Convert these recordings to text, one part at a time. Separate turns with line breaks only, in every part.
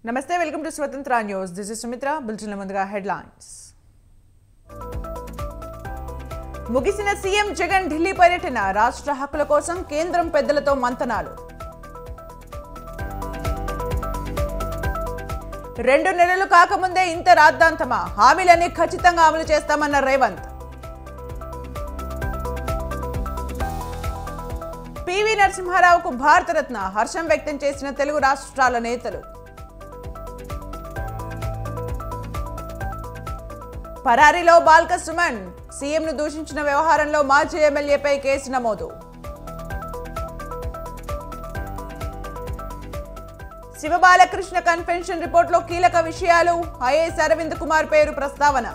నమస్తే welcome to Swatantra news. This is Sumitra. బులెటిన్ల ముందుగా హెడ్లైన్స్. ముగిసిన సీఎం జగన్ ఢిల్లీ పర్యటన. రాష్ట్ర హక్కుల కోసం కేంద్రం పెద్దలతో మంతనాలు. 2 నెలలు కాకముందే ఇంత రాద్ధాంతమా? హామీలన్నీ ఖచ్చితంగా అమలు చేస్తామన్న రేవంత్. పివి నరసింహారావుకు భారతరత్న హర్షం వ్యక్తం చేసిన తెలుగు రాష్ట్రాల నేతలు. పరారీలో బాల్క సుమన్. సీఎంను దూషించిన వ్యవహారంలో మాజీ ఎమ్మెల్యేపై కేసు నమోదు. శివబాలకృష్ణ కన్వెన్షన్ రిపోర్టులో కీలక విషయాలు. ఐఏఎస్ అరవింద్ కుమార్ పేరు ప్రస్తావన.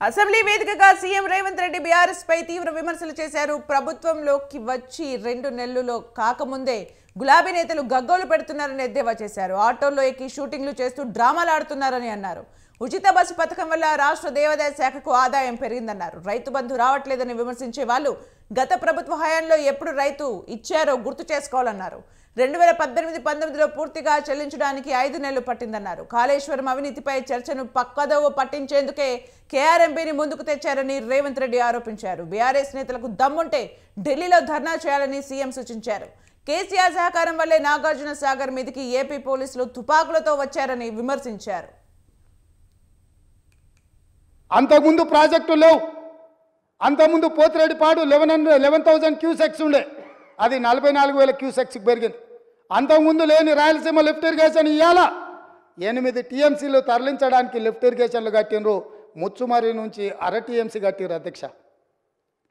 అసెంబ్లీ వేదికగా సీఎం రేవంత్ రెడ్డి బీఆర్ఎస్ పై తీవ్ర విమర్శలు చేశారు. ప్రభుత్వంలోకి వచ్చి 2 నెలలు కాకముందే గులాబీ నేతలు గగ్గోలు పెడుతున్నారని ఎద్దేవా చేశారు. ఆటోల్లో ఎక్కి షూటింగ్లు చేస్తూ డ్రామాలు ఆడుతున్నారని అన్నారు. ఉచిత బస్సు పథకం వల్ల రాష్ట్ర దేవాదాయ శాఖకు ఆదాయం పెరిగిందన్నారు. రైతు బంధు రావట్లేదని విమర్శించే వాళ్ళు గత ప్రభుత్వ హయాంలో ఎప్పుడు రైతు ఇచ్చారో గుర్తు చేసుకోవాలన్నారు. 2018-19లో పూర్తిగా చెల్లించడానికి 5 నెలలు పట్టిందన్నారు. కాళేశ్వరం అవినీతిపై చర్చను పక్కదోవ పట్టించేందుకే కేఆర్ఎంపీని ముందుకు తెచ్చారని రేవంత్ రెడ్డి ఆరోపించారు. బీఆర్ఎస్ నేతలకు దమ్ముంటే ఢిల్లీలో ధర్నా చేయాలని సీఎం సూచించారు. కేసీఆర్ సహకారం వల్లే నాగార్జున సాగర్ మీదికి ఏపీ పోలీసులు తుపాకులతో వచ్చారని విమర్శించారు.
అంతకుముందు ప్రాజెక్టు లేవు. అంతకుముందు పోతిరెడ్డిపాడు 11,000 క్యూసెక్స్ ఉండే, అది 44,000 క్యూసెక్స్కి పెరిగింది. అంతకుముందు లేని రాయలసీమ లిఫ్ట్ ఇరిగేషన్ ఇవ్వాలా 8 టీఎంసీలు తరలించడానికి లిఫ్ట్ ఇరిగేషన్లు కట్టినరు. ముచ్చుమరి నుంచి అర టీఎంసీ కట్టిరు అధ్యక్ష.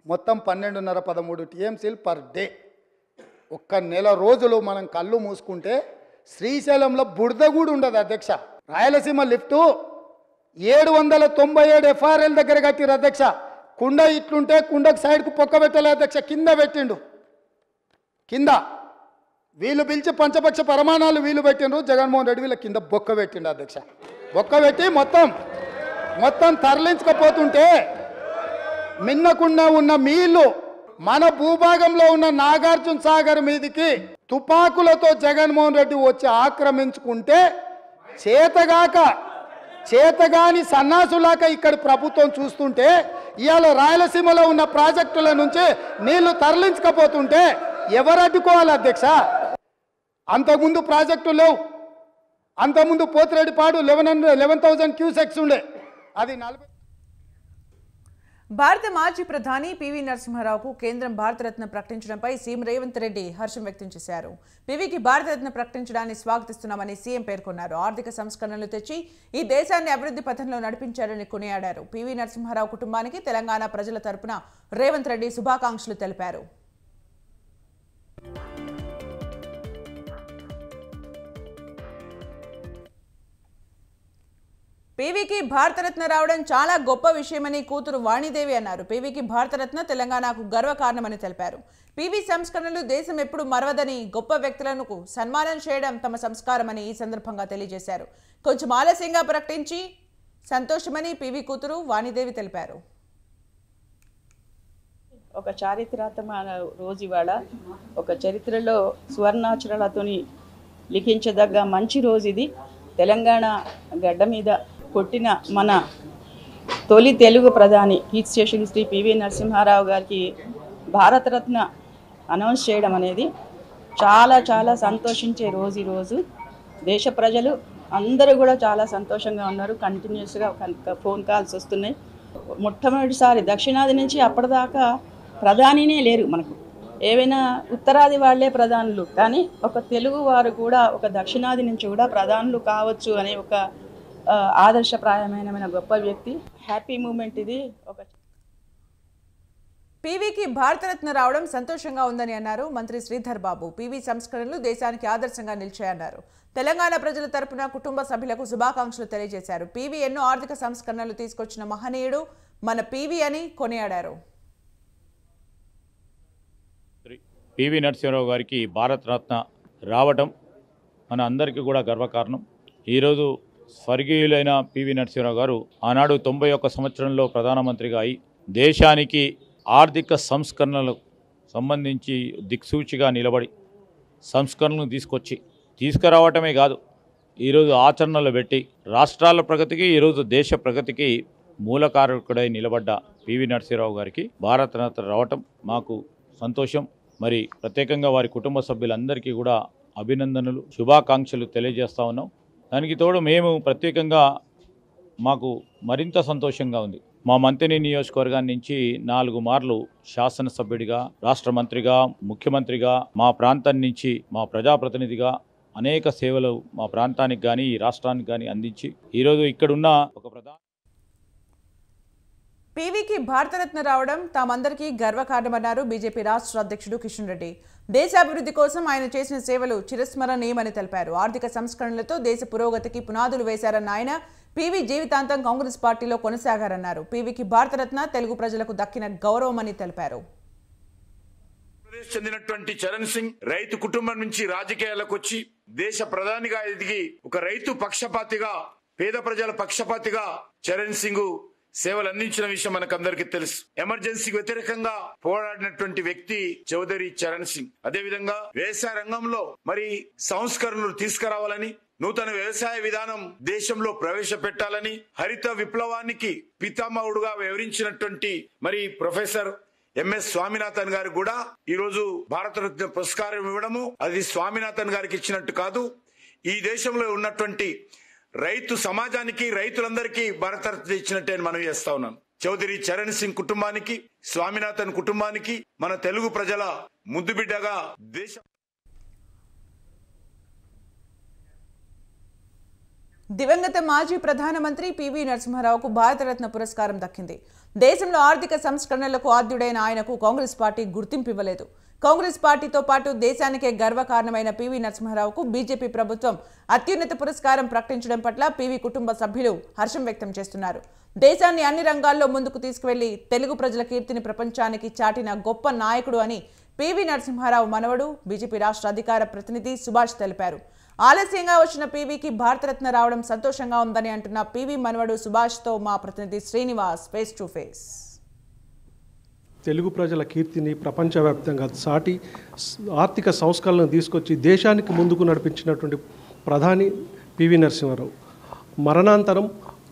మొత్తం 12.5-13 టీఎంసీలు పర్ డే. ఒక్క నెల రోజులు మనం కళ్ళు మూసుకుంటే శ్రీశైలంలో బురద కూడా ఉండదు అధ్యక్ష. రాయలసీమ లిఫ్టు 797 ఎఫ్ఆర్ఎల్ దగ్గర కట్టిరు అధ్యక్ష. కుండ ఇట్లుంటే కుండకు సైడ్కు పొక్క పెట్టలే అధ్యక్ష, కింద పెట్టిండు. కింద వీళ్ళు పిలిచి పంచపక్ష ప్రమాణాలు వీళ్ళు పెట్టిండ్రు. జగన్మోహన్ రెడ్డి వీళ్ళ కింద బొక్క పెట్టిండు అధ్యక్ష. బొక్క పెట్టి మొత్తం తరలించకపోతుంటే మిన్నకుండా ఉన్న మీళ్ళు మన భూభాగంలో ఉన్న నాగార్జున సాగర్ మీదికి తుపాకులతో జగన్మోహన్ రెడ్డి వచ్చి ఆక్రమించుకుంటే చేతగాని సన్నాసులాక ఇక్కడ ప్రభుత్వం చూస్తుంటే ఇవాళ రాయలసీమలో ఉన్న ప్రాజెక్టుల నుంచి నీళ్లు తరలించకపోతుంటే ఎవరు అడ్డుకోవాలి అధ్యక్ష? అంతకుముందు ప్రాజెక్టు లేవు. అంతకుముందు పోతిరెడ్డిపాడు 11,000 క్యూసెక్స్ ఉండే, అది 40.
భారత మాజీ ప్రధాని పివి నరసింహారావుకు కేంద్రం భారతరత్న ప్రకటించడంపై సీఎం రేవంత్ రెడ్డి హర్షం వ్యక్తం చేశారు. పివికి భారతరత్న ప్రకటించడాన్ని స్వాగతిస్తున్నామని సీఎం పేర్కొన్నారు. ఆర్థిక సంస్కరణలు తెచ్చి ఈ దేశాన్ని అభివృద్ధి పథంలో నడిపించారని కొనియాడారు. పివి నరసింహారావు కుటుంబానికి తెలంగాణ ప్రజల తరపున రేవంత్ రెడ్డి శుభాకాంక్షలు తెలిపారు. పివికి భారతరత్న రావడం చాలా గొప్ప విషయమని కూతురు వాణిదేవి అన్నారు. పివికి భారతరత్న తెలంగాణకు గర్వకారణమని తెలిపారు. పివి సంస్కరణలు దేశం ఎప్పుడు మరవదని, గొప్ప వ్యక్తులకు సన్మానం చేయడం తమ సంస్కారమని ఈ సందర్భంగా తెలియజేశారు. కొంచెం ఆలస్యంగా ప్రకటించి సంతోషమని పివి కూతురు వాణిదేవి తెలిపారు.
ఒక చారిత్రాత్మక రోజు ఇవాళ, ఒక చరిత్రలో సువర్ణాక్షరాలతోని లిఖించదగ్గ మంచి రోజు ఇది. తెలంగాణ గడ్డ మీద కొట్టిన మన తొలి తెలుగు ప్రధాని కీర్తి శేషులు శ్రీ పివి నరసింహారావు గారికి భారతరత్న అనౌన్స్ చేయడం అనేది చాలా చాలా సంతోషించే రోజు. ఈరోజు దేశ ప్రజలు అందరూ కూడా చాలా సంతోషంగా ఉన్నారు. కంటిన్యూస్గా ఫోన్ కాల్స్ వస్తున్నాయి. మొట్టమొదటిసారి దక్షిణాది నుంచి అప్పటిదాకా ప్రధానినే లేరు మనకు. ఏవైనా ఉత్తరాది వాళ్లే ప్రధానులు, కానీ ఒక తెలుగు వారు కూడా ఒక దక్షిణాది నుంచి కూడా ప్రధానులు కావచ్చు అనే ఒక ఆదర్శప్రాయమైన గొప్ప వ్యక్తి. హ్యాపీ మూమెంట్ ఇది. ఒక
పీవీకి భారతరత్న రావడం సంతోషంగా ఉందని అన్నారు మంత్రి శ్రీధర్ బాబు. పీవీ సంస్కరణలు దేశానికి ఆదర్శంగా నిలిచాయన్నారు. తెలంగాణ ప్రజల తరపున కుటుంబ సభ్యులకు శుభాకాంక్షలు తెలియజేశారు. పీవీ ఎన్నో ఆర్థిక సంస్కరణలు తీసుకొచ్చిన మహనీయుడు మన పీవీ అని కొనియాడారు.
పివి నరసింహారావు గారికి భారతరత్న రావడం మన అందరికీ కూడా గర్వకారణం. ఈరోజు స్వర్గీయులైన పివి నరసింహారావు గారు ఆనాడు 91 సంవత్సరంలో ప్రధానమంత్రిగా అయి దేశానికి ఆర్థిక సంస్కరణలకు సంబంధించి దిక్సూచిగా నిలబడి సంస్కరణలను తీసుకురావటమే కాదు, ఈరోజు ఆచరణలో పెట్టి రాష్ట్రాల ప్రగతికి, ఈరోజు దేశ ప్రగతికి మూలకారకుడై నిలబడ్డ పివి నరసింహారావు గారికి భారతరత్న రావటం మాకు సంతోషం. మరి ప్రత్యేకంగా వారి కుటుంబ సభ్యులందరికీ కూడా అభినందనలు, శుభాకాంక్షలు తెలియజేస్తా ఉన్నాం. దానికి తోడు మేము ప్రత్యేకంగా మాకు మరింత సంతోషంగా ఉంది. మా మంత్రి నియోజకవర్గాన్ని నుంచి 4 మార్లు శాసనసభ్యుడిగా, రాష్ట్ర మంత్రిగా, ముఖ్యమంత్రిగా, మా ప్రాంతం నుంచి మా ప్రజాప్రతినిధిగా అనేక సేవలు మా ప్రాంతానికి కానీ ఈ రాష్ట్రానికి కానీ అందించి ఈరోజు ఇక్కడున్న ఒక
పీవీకి భారతరత్న రావడం తామందరికీ గర్వకారణమన్నారు బీజేపీ రాష్ట్ర అధ్యక్షుడు కిషన్ రెడ్డి. దేశ అభివృద్ధి కోసం ఆయన చేసిన సేవలు చిరస్మరణీయమని తెలిపారు. ఆర్థిక సంస్కరణలతో దేశ పురోగతికి పునాదులు వేశారన్న ఆయన పీవీ జీవితాంతం కాంగ్రెస్ పార్టీలో కొనసాగారన్నారు. పీవీకి భారతరత్న తెలుగు ప్రజలకు దక్కిన గౌరవమని తెలిపారు.
చెందినటువంటి చరణ్ సింగ్ రైతు కుటుంబం నుంచి రాజకీయాలకు వచ్చి దేశ ప్రధానిగా ఎదిగి ఒక రైతు పక్షపాతిగా, పేద ప్రజల పక్షపాతిగా చరణ్ సింగ్ సేవలు అందించిన విషయం మనకందరికీ తెలుసు. ఎమర్జెన్సీకి వ్యతిరేకంగా పోరాడినటువంటి వ్యక్తి చౌదరి చరణ్ సింగ్. అదేవిధంగా వ్యవసాయ రంగంలో మరి సంస్కరణలు తీసుకురావాలని, నూతన వ్యవసాయ విధానం దేశంలో ప్రవేశపెట్టాలని, హరిత విప్లవానికి పితామహుడుగా వివరించినటువంటి మరి ప్రొఫెసర్ ఎంఎస్ స్వామినాథన్ గారు కూడా ఈరోజు భారతరత్న పురస్కారం ఇవ్వడము అది స్వామినాథన్ గారికి ఇచ్చినట్టు కాదు, ఈ దేశంలో ఉన్నటువంటి రైతు సమాజానికి, రైతులందరికీ భారతరత్న ఇచ్చినట్టే మనం చేస్తా ఉన్నాను. చౌదరి చరణ్ సింగ్ కుటుంబానికి, స్వామినాథన్ కుటుంబానికి, మన తెలుగు ప్రజల ముద్దుబిడ్డగా దేశ
దివంగత మాజీ ప్రధానమంత్రి పివి నరసింహారావుకు భారతరత్న పురస్కారం దక్కింది. దేశంలో ఆర్థిక సంస్కరణలకు ఆద్యుడైన ఆయనకు కాంగ్రెస్ పార్టీ గుర్తింపు ఇవ్వలేదు. కాంగ్రెస్ పార్టీతో పాటు దేశానికే గర్వకారణమైన పివి నరసింహారావుకు బీజేపీ ప్రభుత్వం అత్యున్నత పురస్కారం ప్రకటించడం పట్ల పివి కుటుంబ సభ్యులు హర్షం వ్యక్తం చేస్తున్నారు. దేశాన్ని అన్ని రంగాల్లో ముందుకు తీసుకువెళ్లి తెలుగు ప్రజల కీర్తిని ప్రపంచానికి చాటిన గొప్ప నాయకుడు అని పివి నరసింహారావు మనవడు బీజేపీ రాష్ట్ర అధికార ప్రతినిధి సుభాష్ తెలిపారు. ఆలస్యంగా వచ్చిన పీవీకి భారతరత్న రావడం సంతోషంగా ఉందని అంటున్న పీవీ మనవడు సుభాష్తో మా ప్రతినిధి Srinivas face to face.
Telugu ప్రజల కీర్తిని ప్రపంచవ్యాప్తంగా సాటి ఆర్థిక సంస్కరణలను తీసుకొచ్చి దేశానికి ముందుకు నడిపించినటువంటి ప్రధాని పివి నరసింహారావు మరణాంతరం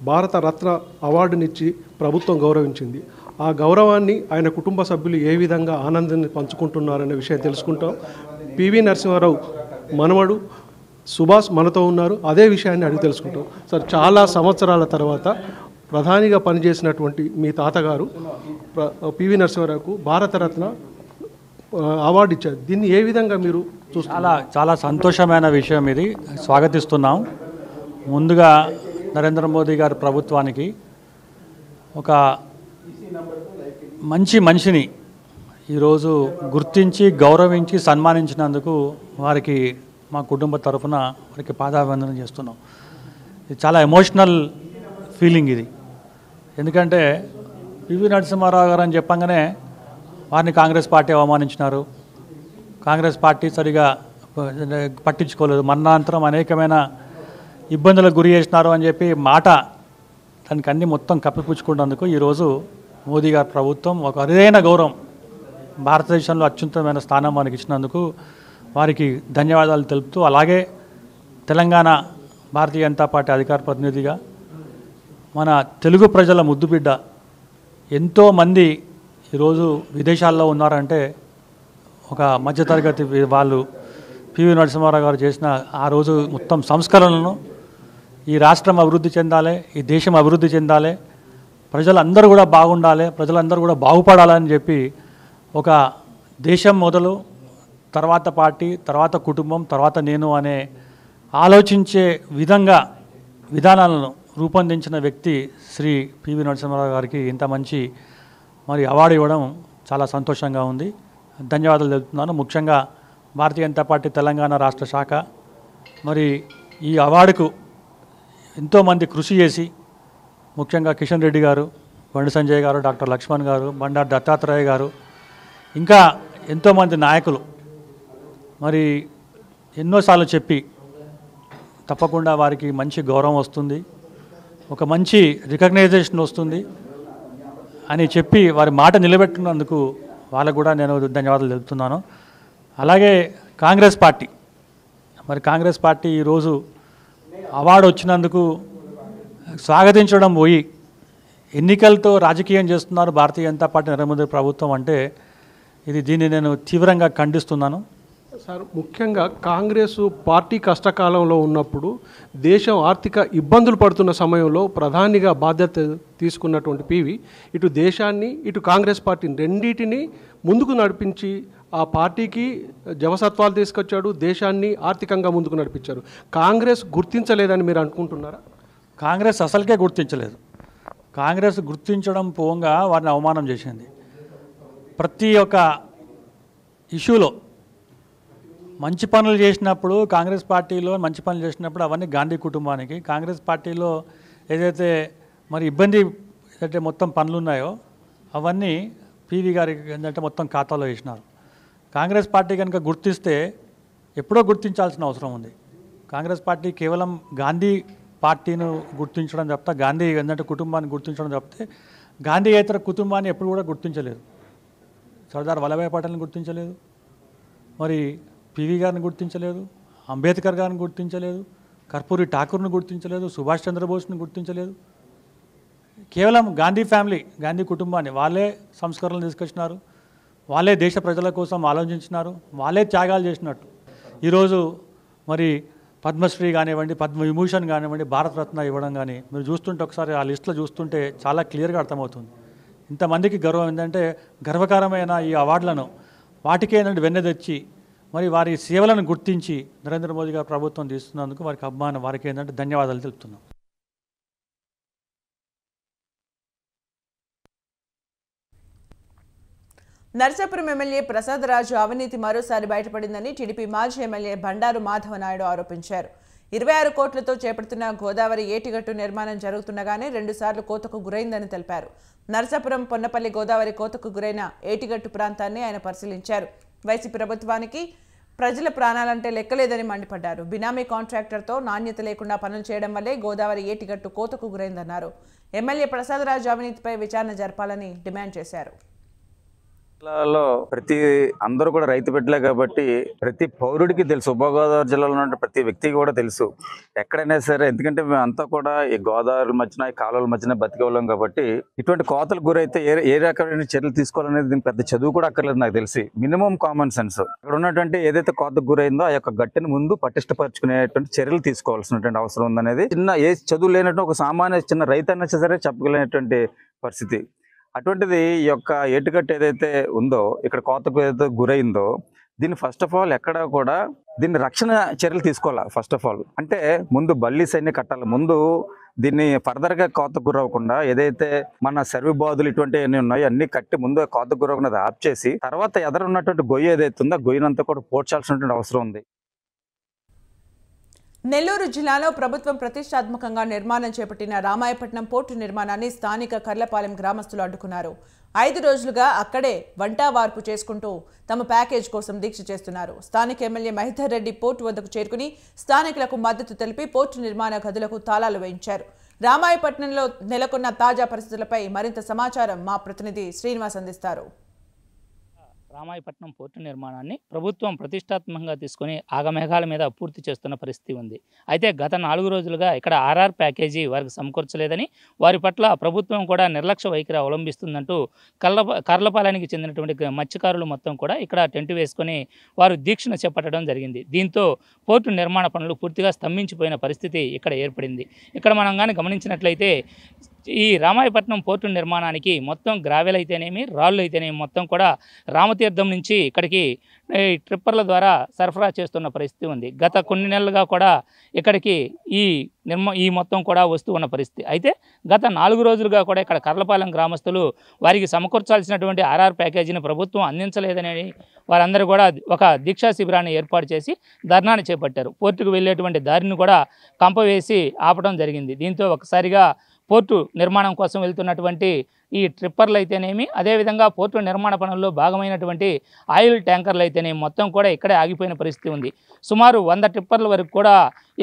భారత రత్న అవార్డునిచ్చి ప్రభుత్వం గౌరవించింది. ఆ గౌరవాన్ని ఆయన కుటుంబ సభ్యులు ఏ విధంగా ఆనందాన్ని పంచుకుంటున్నారనే విషయం తెలుసుకుంటాం. పివి నరసింహారావు మనవడు సుభాష్ మనతో ఉన్నారు. అదే విషయాన్ని అడిగి తెలుసుకుంటాం. సార్, చాలా సంవత్సరాల తర్వాత ప్రధానిగా పనిచేసినటువంటి మీ తాతగారు పివి నరసింహారావుకు భారతరత్న అవార్డు ఇచ్చారు. దీన్ని ఏ విధంగా మీరు చూస్తున్నారు?
చాలా సంతోషమైన విషయం ఇది, స్వాగతిస్తున్నాం. ముందుగా నరేంద్ర మోదీ గారి ప్రభుత్వానికి ఒక మంచి మనిషిని ఈరోజు గుర్తించి గౌరవించి సన్మానించినందుకు వారికి మా కుటుంబ తరఫున వారికి పాదాభివందనం చేస్తున్నాం. ఇది చాలా ఎమోషనల్ ఫీలింగ్ ఇది. ఎందుకంటే పివి నరసింహారావు గారు అని చెప్పంగానే వారిని కాంగ్రెస్ పార్టీ అవమానించినారు, కాంగ్రెస్ పార్టీ సరిగా పట్టించుకోలేదు, మరణాంతరం అనేకమైన ఇబ్బందులకు గురి చేసినారు అని చెప్పి మాట దానికి అన్ని మొత్తం కప్పిపుచ్చుకున్నందుకు ఈరోజు మోదీ గారి ప్రభుత్వం ఒక అరుదైన గౌరవం, భారతదేశంలో అత్యున్నతమైన స్థానం మనకి ఇచ్చినందుకు వారికి ధన్యవాదాలు తెలుపుతూ, అలాగే తెలంగాణ భారతీయ జనతా పార్టీ అధికార ప్రతినిధిగా మన తెలుగు ప్రజల ముద్దుబిడ్డ ఎంతోమంది ఈరోజు విదేశాల్లో ఉన్నారంటే ఒక మధ్యతరగతి వాళ్ళు పివి నరసింహారావు గారు చేసిన ఆ రోజు మొత్తం సంస్కరణలను ఈ రాష్ట్రం అభివృద్ధి చెందాలి, ఈ దేశం అభివృద్ధి చెందాలి, ప్రజలందరూ కూడా బాగుండాలి, ప్రజలందరూ కూడా బాగుపడాలని చెప్పి ఒక దేశం మొదలు తర్వాత పార్టీ, తర్వాత కుటుంబం, తర్వాత నేను అనే ఆలోచించే విధానాలను రూపొందించిన వ్యక్తి శ్రీ పివి నరసింహారావు గారికి ఇంత మంచి మరి అవార్డు ఇవ్వడం చాలా సంతోషంగా ఉంది. ధన్యవాదాలు తెలుపుతున్నాను. ముఖ్యంగా భారతీయ జనతా పార్టీ తెలంగాణ రాష్ట్ర శాఖ మరి ఈ అవార్డుకు ఎంతోమంది కృషి చేసి, ముఖ్యంగా కిషన్ రెడ్డి గారు, బండి సంజయ్ గారు, డాక్టర్ లక్ష్మణ్ గారు, బండారు దత్తాత్రేయ గారు, ఇంకా ఎంతోమంది నాయకులు మరి ఎన్నోసార్లు చెప్పి తప్పకుండా వారికి మంచి గౌరవం వస్తుంది, ఒక మంచి రికగ్నైజేషన్ వస్తుంది అని చెప్పి వారి మాట నిలబెట్టుకున్నందుకు వాళ్ళకు కూడా నేను ధన్యవాదాలు తెలుపుతున్నాను. అలాగే కాంగ్రెస్ పార్టీ ఈరోజు అవార్డు వచ్చినందుకు స్వాగతించడం పోయి ఎన్నికలతో రాజకీయం చేస్తున్నారు భారతీయ జనతా పార్టీ నరేంద్ర మోదీ ప్రభుత్వం అంటే దీన్ని నేను తీవ్రంగా ఖండిస్తున్నాను.
సార్, ముఖ్యంగా కాంగ్రెస్ పార్టీ కష్టకాలంలో ఉన్నప్పుడు, దేశం ఆర్థిక ఇబ్బందులు పడుతున్న సమయంలో ప్రధానిగా బాధ్యత తీసుకున్నటువంటి పివి ఇటు దేశాన్ని ఇటు కాంగ్రెస్ పార్టీని రెండింటిని ముందుకు నడిపించి ఆ పార్టీకి జవసత్వాలు తీసుకొచ్చాడు, దేశాన్ని ఆర్థికంగా ముందుకు నడిపించారు. కాంగ్రెస్ గుర్తించలేదని మీరు అనుకుంటున్నారా?
కాంగ్రెస్ అసలుకే గుర్తించలేదు. కాంగ్రెస్ గుర్తించడం పోగా వారిని అవమానం చేసింది. ప్రతి ఒక్క ఇష్యూలో మంచి పనులు చేసినప్పుడు, కాంగ్రెస్ పార్టీలో మంచి పనులు చేసినప్పుడు అవన్నీ గాంధీ కుటుంబానికి, కాంగ్రెస్ పార్టీలో ఏదైతే మరి ఇబ్బంది ఏదైతే మొత్తం పనులు ఉన్నాయో అవన్నీ పివి గారికి ఏంటంటే మొత్తం ఖాతాలో వేసినారు. కాంగ్రెస్ పార్టీ కనుక గుర్తిస్తే ఎప్పుడో గుర్తించాల్సిన అవసరం ఉంది. కాంగ్రెస్ పార్టీ కేవలం గాంధీ పార్టీని గుర్తించడం తప్ప, గాంధీ ఏంటంటే కుటుంబాన్ని గుర్తించడం తప్పితే గాంధీయేతర కుటుంబాన్ని ఎప్పుడు కూడా గుర్తించలేదు. సర్దార్ వల్లభాయ్ పటేల్ని గుర్తించలేదు, మరి పివి గారిని గుర్తించలేదు, అంబేద్కర్ గారిని గుర్తించలేదు, కర్పూరి ఠాకూర్ని గుర్తించలేదు, సుభాష్ చంద్రబోస్ని గుర్తించలేదు. కేవలం గాంధీ ఫ్యామిలీ, గాంధీ కుటుంబాన్ని వాళ్ళే సంస్కరణలు తీసుకొచ్చినారు, వాళ్ళే దేశ ప్రజల కోసం ఆలోచించినారు, వాళ్ళే త్యాగాలు చేసినట్టు. ఈరోజు మరి పద్మశ్రీ కానివ్వండి, పద్మవిభూషణ్ కానివ్వండి, భారతరత్న ఇవ్వడం కానీ మీరు చూస్తుంటే ఒకసారి ఆ లిస్టులో చూస్తుంటే చాలా క్లియర్గా అర్థమవుతుంది. ఇంతమందికి గర్వం ఏంటంటే గర్వకారమైన ఈ అవార్డులను వాటికే వెన్నె తెచ్చి మరి వారి సేవలను గుర్తించి నరేంద్ర మోదీ గారు ప్రభుత్వం తీస్తున్నందుకు వారికి అభిమానం, వారికి ఏంటంటే ధన్యవాదాలు తెలుపుతున్నాం.
నర్సాపురం ఎమ్మెల్యే ప్రసాద్ రాజు అవినీతి మరోసారి బయటపడిందని టీడీపీ మాజీ ఎమ్మెల్యే బండారు మాధవ నాయుడు ఆరోపించారు. 26 కోట్లతో చేపడుతున్న గోదావరి ఏటిగట్టు నిర్మాణం జరుగుతుండగానే 2 సార్లు కోతకు గురైందని తెలిపారు. నర్సాపురం పొన్నపల్లి గోదావరి కోతకు గురైన ఏటిగట్టు ప్రాంతాన్ని ఆయన పరిశీలించారు. వైసీపీ ప్రభుత్వానికి ప్రజల ప్రాణాలంటే లెక్కలేదని మండిపడ్డారు. బినామీ కాంట్రాక్టర్తో నాణ్యత లేకుండా పనులు చేయడం వల్లే గోదావరి ఏటిగట్టు కోతకు గురైందన్నారు. ఎమ్మెల్యే ప్రసాద్ రాజు అవినీతిపై విచారణ జరపాలని డిమాండ్ చేశారు.
ప్రతి అందరూ కూడా రైతు బిడ్డలే కాబట్టి ప్రతి పౌరుడికి తెలుసు, ఉభయ గోదావరి జిల్లాలో ఉన్న ప్రతి వ్యక్తికి కూడా తెలుసు ఎక్కడైనా సరే. ఎందుకంటే మేము అంతా కూడా ఈ గోదావరి మధ్యన, ఈ కాలువల మధ్యన బతికేవాళ్ళం కాబట్టి ఇటువంటి కోతలకు గురైతే ఏ రకమైన చర్యలు తీసుకోవాలనేది దీనికి పెద్ద చదువు కూడా అక్కర్లేదు నాకు తెలిసి. Minimum common sense. అక్కడ ఉన్నటువంటి ఏదైతే కోతకు గురైందో ఆ యొక్క గట్టిని ముందు పటిష్టపరుచుకునేటువంటి చర్యలు తీసుకోవాల్సినటువంటి అవసరం ఉందనేది ఏ చదువు లేనట్టు ఒక సామాన్య చిన్న రైతు అయినా సరే చెప్పగలిగినటువంటి పరిస్థితి. అటువంటిది ఈ యొక్క ఏటుగట్టు ఏదైతే ఉందో, ఇక్కడ కోతకు ఏదైతే గురైందో, దీన్ని ఫస్ట్ ఆఫ్ ఆల్ ఎక్కడ కూడా దీన్ని రక్షణ చర్యలు తీసుకోవాలి. ఫస్ట్ ఆఫ్ ఆల్ అంటే ముందు బల్లీస్ అన్ని కట్టాలి. ముందు దీన్ని ఫర్దర్గా కోతకు గురవకుండా ఏదైతే మన సర్వీ బాధులు ఇటువంటివన్నీ ఉన్నాయో అన్ని కట్టి ముందు కోతకు గురవకుండా ఆఫ్ చేసి తర్వాత ఎదురు ఉన్నటువంటి గొయ్యి ఏదైతే ఉందో ఆ గొయ్యినంతా కూడా పోడ్చాల్సినటువంటి అవసరం ఉంది.
నెల్లూరు జిల్లాలో ప్రభుత్వం ప్రతిష్టాత్మకంగా నిర్మాణం చేపట్టిన రామాయపట్నం పోర్టు నిర్మాణాన్ని స్థానిక కర్లపాలెం గ్రామస్తులు అడ్డుకున్నారు. 5 రోజులుగా అక్కడే వంటా వార్పు చేసుకుంటూ తమ ప్యాకేజ్ కోసం దీక్ష చేస్తున్నారు. స్థానిక ఎమ్మెల్యే మహిధర్ రెడ్డి పోర్టు వద్దకు చేరుకుని స్థానికులకు మద్దతు తెలిపి పోర్టు నిర్మాణ గదులకు తాళాలు వేయించారు. రామాయపట్నంలో నెలకొన్న తాజా పరిస్థితులపై మరింత సమాచారం మా ప్రతినిధి శ్రీనివాస్ అందిస్తారు.
రామాయపట్నం పోర్టు నిర్మాణాన్ని ప్రభుత్వం ప్రతిష్టాత్మకంగా తీసుకొని ఆగమేఘాల మీద పూర్తి చేస్తున్న పరిస్థితి ఉంది. అయితే గత 4 రోజులుగా ఇక్కడ ఆర్ఆర్ ప్యాకేజీ వారికి సమకూర్చలేదని, వారి పట్ల ప్రభుత్వం కూడా నిర్లక్ష్య వైఖరి అవలంబిస్తుందంటూ కర్లపాలెనికి చెందినటువంటి మత్స్యకారులు మొత్తం కూడా ఇక్కడ టెంట్ వేసుకొని వారు దీక్షను చేపట్టడం జరిగింది. దీంతో పోర్టు నిర్మాణ పనులు పూర్తిగా స్తంభించిపోయిన పరిస్థితి ఇక్కడ ఏర్పడింది. ఇక్కడ మనం కానీ గమనించినట్లయితే ఈ రామాయపట్నం పోర్టు నిర్మాణానికి మొత్తం గ్రావెల్ అయితేనేమి రాళ్ళు అయితేనేమి మొత్తం కూడా రామతీర్థం నుంచి ఇక్కడికి ట్రిప్పర్ల ద్వారా సరఫరా చేస్తున్న పరిస్థితి ఉంది. గత కొన్ని నెలలుగా కూడా ఇక్కడికి ఈ మొత్తం కూడా వస్తూ ఉన్న పరిస్థితి. అయితే గత 4 రోజులుగా కూడా ఇక్కడ కర్లపాలెం గ్రామస్తులు వారికి సమకూర్చాల్సినటువంటి ఆర్ఆర్ ప్యాకేజీని ప్రభుత్వం అందించలేదని వారందరూ కూడా ఒక దీక్షా శిబిరాన్ని ఏర్పాటు చేసి ధర్నాను చేపట్టారు. పోర్టుకు వెళ్ళేటువంటి దారిని కూడా కంపవేసి ఆపడం జరిగింది. దీంతో ఒకసారిగా పోర్టు నిర్మాణం కోసం వెళ్తున్నటువంటి ఈ ట్రిప్పర్లు అయితేనేమి, అదేవిధంగా పోర్టు నిర్మాణ పనుల్లో భాగమైనటువంటి ఆయిల్ ట్యాంకర్లు అయితేనేమి మొత్తం కూడా ఇక్కడే ఆగిపోయిన పరిస్థితి ఉంది. సుమారు 100 టిప్పర్ల వరకు కూడా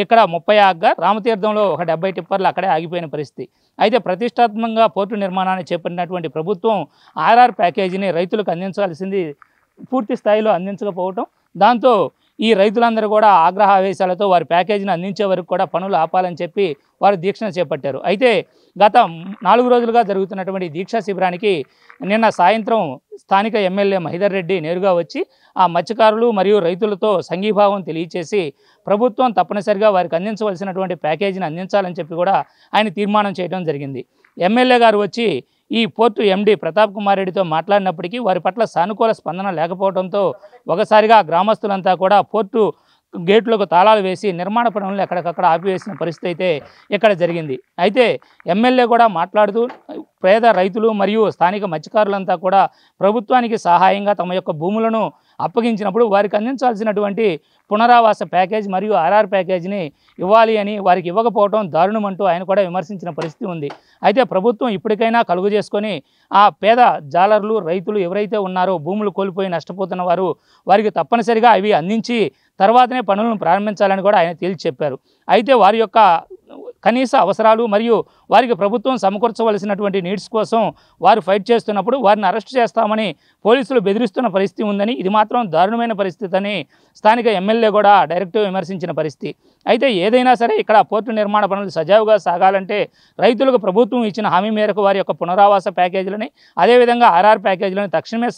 ఇక్కడ 30 ఆగ్గా రామతీర్థంలో ఒక 70 టిప్పర్లు అక్కడే ఆగిపోయిన పరిస్థితి. అయితే ప్రతిష్టాత్మకంగా పోర్టు నిర్మాణాన్ని చేపట్టినటువంటి ప్రభుత్వం ఆర్ఆర్ ప్యాకేజీని రైతులకు అందించాల్సింది పూర్తి స్థాయిలో అందించకపోవటం, దాంతో ఈ రైతులందరూ కూడా ఆగ్రహ ఆవేశాలతో వారి ప్యాకేజీని అందించే వరకు కూడా పనులు ఆపాలని చెప్పి వారు దీక్షను చేపట్టారు. అయితే గత 4 రోజులుగా జరుగుతున్నటువంటి దీక్షా శిబిరానికి నిన్న సాయంత్రం స్థానిక ఎమ్మెల్యే మహిదర్ రెడ్డి నేరుగా వచ్చి ఆ మత్స్యకారులు మరియు రైతులతో సంఘీభావం తెలియచేసి ప్రభుత్వం తప్పనిసరిగా వారికి అందించవలసినటువంటి ప్యాకేజీని అందించాలని చెప్పి కూడా ఆయన తీర్మానం చేయడం జరిగింది. ఎమ్మెల్యే గారు వచ్చి ఈ పోర్టు ఎండీ ప్రతాప్ కుమార్ రెడ్డితో మాట్లాడినప్పటికీ వారి పట్ల సానుకూల స్పందన లేకపోవడంతో ఒకసారిగా గ్రామస్తులంతా కూడా పోర్టు గేట్లకు తాళాలు వేసి నిర్మాణ పనులను ఎక్కడికక్కడ ఆపివేసిన పరిస్థితి అయితే ఇక్కడ జరిగింది. అయితే ఎమ్మెల్యే కూడా మాట్లాడుతూ పేద రైతులు మరియు స్థానిక మత్స్యకారులంతా కూడా ప్రభుత్వానికి సహాయంగా తమ యొక్క భూములను అప్పగించినప్పుడు వారికి అందించాల్సినటువంటి పునరావాస ప్యాకేజ్ మరియు ఆర్ఆర్ ప్యాకేజీని ఇవ్వాలి అని వారికి ఇవ్వకపోవడం దారుణమంటూ ఆయన కూడా విమర్శించిన పరిస్థితి ఉంది. అయితే ప్రభుత్వం ఇప్పటికైనా కలుగు చేసుకొని ఆ పేద జాలర్లు రైతులు ఎవరైతే ఉన్నారో భూములు కోల్పోయి నష్టపోతున్న వారికి తప్పనిసరిగా అవి అందించి తర్వాతనే పనులను ప్రారంభించాలని కూడా ఆయన తేల్చి చెప్పారు. అయితే వారి యొక్క కనీస అవసరాలు మరియు వారికి ప్రభుత్వం సమకూర్చవలసినటువంటి నీడ్స్ కోసం వారు ఫైట్ చేస్తున్నప్పుడు వారిని అరెస్ట్ చేస్తామని పోలీసులు బెదిరిస్తున్న పరిస్థితి ఉందని, ఇది మాత్రం దారుణమైన పరిస్థితి అని స్థానిక ఎమ్మెల్యే కూడా డైరెక్ట్గా విమర్శించిన పరిస్థితి. అయితే ఏదైనా సరే ఇక్కడ పోర్టు నిర్మాణ పనులు సజావుగా సాగాలంటే రైతులకు ప్రభుత్వం ఇచ్చిన హామీ మేరకు వారి యొక్క పునరావాస ప్యాకేజీలని అదేవిధంగా ఆర్ఆర్ ప్యాకేజీలను తక్షణమే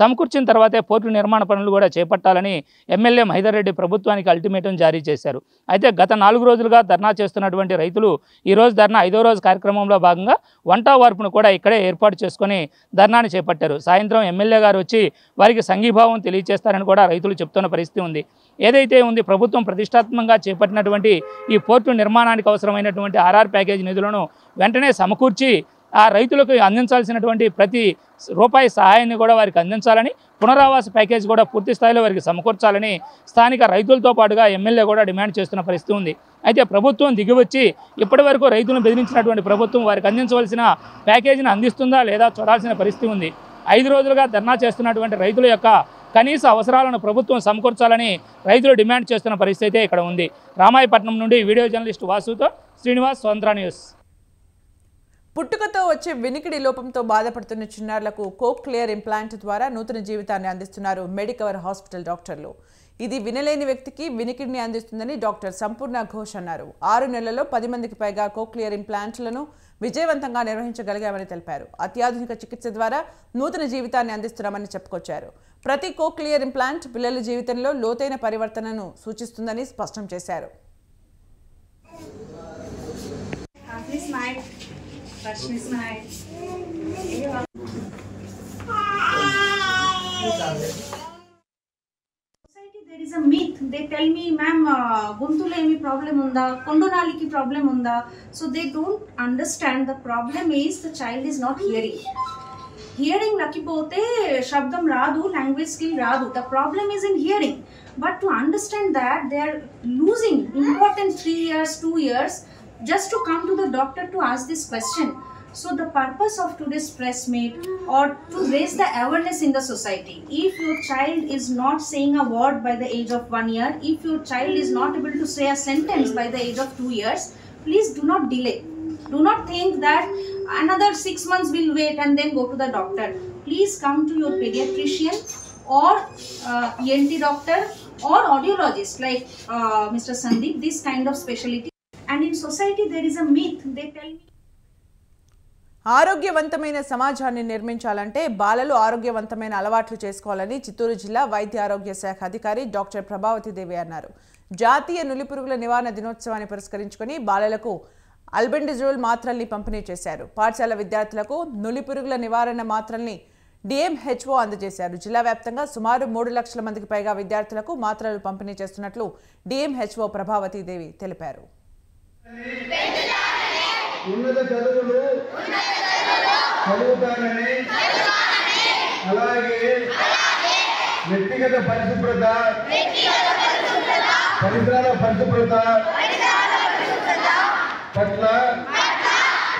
సమకూర్చిన తర్వాతే పోర్టు నిర్మాణ పనులు కూడా చేపట్టాలని ఎమ్మెల్యే మహిదర్ రెడ్డి ప్రభుత్వానికి అల్టిమేటం జారీ చేశారు. అయితే గత 4 రోజులుగా ధర్నా చేస్తున్నటువంటి రైతులు ఈరోజు ధర్నా 5వ రోజు కార్యక్రమంలో భాగంగా వంట వార్పును కూడా ఇక్కడే ఏర్పాటు చేసుకొని ధర్నాని చేపట్టారు. సాయంత్రం ఎమ్మెల్యే గారు వచ్చి వారికి సంఘీభావం తెలియజేస్తారని కూడా రైతులు చెప్తున్న పరిస్థితి ఉంది. ఏదైతే ఉంది ప్రభుత్వం ప్రతిష్టాత్మకంగా చేపట్టినటువంటి ఈ పోర్టు నిర్మాణానికి అవసరమైనటువంటి ఆర్ఆర్ ప్యాకేజీ నిధులను వెంటనే సమకూర్చి ఆ రైతులకు అందించాల్సినటువంటి ప్రతి రూపాయి సహాయాన్ని కూడా వారికి అందించాలని, పునరావాస ప్యాకేజ్ కూడా పూర్తి స్థాయిలో వారికి సమకూర్చాలని స్థానిక రైతులతో పాటుగా ఎమ్మెల్యే కూడా డిమాండ్ చేస్తున్న పరిస్థితి ఉంది. అయితే ప్రభుత్వం దిగివచ్చి ఇప్పటి వరకు రైతులను బెదిరించినటువంటి ప్రభుత్వం వారికి అందించవలసిన ప్యాకేజీని అందిస్తుందా లేదా చూడాల్సిన పరిస్థితి ఉంది. 5 రోజులుగా ధర్నా చేస్తున్నటువంటి రైతుల యొక్క కనీస అవసరాలను ప్రభుత్వం సమకూర్చాలని రైతులు డిమాండ్ చేస్తున్న పరిస్థితి అయితే ఇక్కడ ఉంది. రామాయపట్నం నుండి వీడియో జర్నలిస్ట్ వాసుతో శ్రీనివాస్, స్వతంత్ర న్యూస్.
పుట్టుకతో వచ్చే వినికిడి లోపంతో బాధపడుతున్న చిన్నారులకు కోక్లియర్ ఇంప్లాంట్ ద్వారా నూతన జీవితాన్ని అందిస్తున్నారు మెడికవర్ హాస్పిటల్ డాక్టర్లు. ఇది వినలేని వ్యక్తికి వినికిడిని అందిస్తుందని డాక్టర్ సంపూర్ణ ఘోష్ అన్నారు. 6 నెలల్లో 10 మందికి పైగా కోక్లియర్ ఇంప్లాంట్లను విజయవంతంగా నిర్వహించగలిగామని తెలిపారు. అత్యాధునిక చికిత్స ద్వారా నూతన జీవితాన్ని అందిస్తున్నామని చెప్పుకొచ్చారు. ప్రతి కోక్లియర్ ఇంప్లాంట్ పిల్లల జీవితంలో లోతైన పరివర్తనను సూచిస్తుందని స్పష్టం చేశారు.
There is a myth. They tell me, ma'am, guntulo emi problem unda, kondonaliki problem unda. So they don't understand the problem is the child is not hearing. Hearing lakipote shabdam radu, language skill radu. The problem is in hearing. But to understand that, they are losing important 3 years, 2 years just to come to the doctor to ask this question. So the purpose of today's press meet or to raise the awareness in the society. If your child is not saying a word by the age of 1 year, if your child is not able to say a sentence by the age of 2 years, please do not delay. Do not think that another 6 months will wait and then go to the doctor. Please come to your pediatrician or ENT doctor or audiologist like Mr. Sandeep, this kind of specialty. And in society there is a myth. They tell me
ఆరోగ్యవంతమైన సమాజాన్ని నిర్మించాలంటే బాలలు ఆరోగ్యవంతమైన అలవాట్లు చేసుకోవాలని చిత్తూరు జిల్లా వైద్య ఆరోగ్య శాఖ అధికారి డాక్టర్ ప్రభావతి దేవి అన్నారు. జాతీయ నులిపురుగుల నివారణ దినోత్సవాన్ని పురస్కరించుకొని బాలలకు అల్బెండజోల్ మాత్రల్ని పంపిణీ చేశారు. పాఠశాల విద్యార్థులకు నులిపురుగుల నివారణ మాత్రల్ని డిఎంహెచ్ఓ అందజేశారు. జిల్లా వ్యాప్తంగా సుమారు 3 లక్షల మందికి పైగా విద్యార్థులకు మాత్రలు పంపిణీ చేస్తున్నట్లు డిఎంహెచ్ఓ ప్రభావతి దేవి తెలిపారు.
వ్యక్తిగత పరిశుభ్రత, పరిసరాల పరిశుభ్రత పట్ల